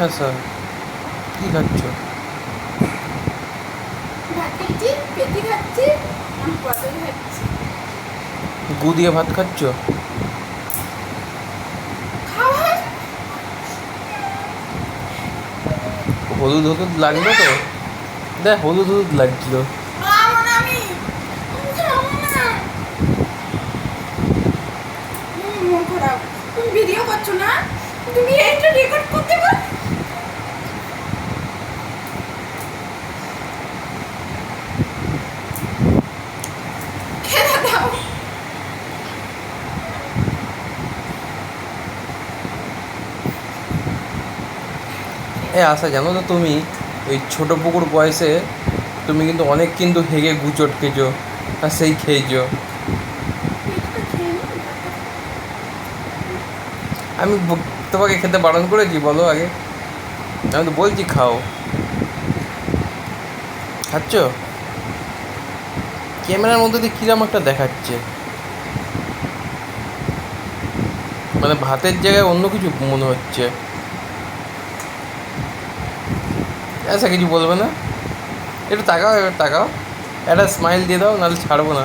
আচ্ছা, কি খাচ্ছ? ভাত খাচ্ছি, পেঁপে খাচ্ছি, পটল খাচ্ছি। গু দিয়ে ভাত খাচ্ছ? খাওয়া হলুদ হলুদ লাগলো তো, দেখ হলুদ হলুদ লাগছিল। খাবো না আমি খাবো না। মন খারাপ। তুমি ভিডিও করছো না? তুমি এটা রেকর্ড করতে পারো? খেলা দাও। আশা, জানো তো তুমি ওই ছোটো পুকুর বয়সে তুমি কিন্তু অনেক কিন্তু হেগে গুচট খেয়েছো আর সেই খেয়েছো। পেটটা খেয়ে নি, ভাতটা আমি তোমাকে খেতে বারণ করেছি বলো আগে? আমি তো বলছি খাও, খাচ্ছ? ক্যামেরার মধ্যে দিয়ে কিরম একটা দেখাচ্ছে, মানে ভাতের জায়গায় অন্য কিছু মনে হচ্ছে। আচ্ছা, কিছু বলবে না? একটু তাকাও, এবার তাকাও, একটা স্মাইল দিয়ে দাও, নাহলে ছাড়বো না।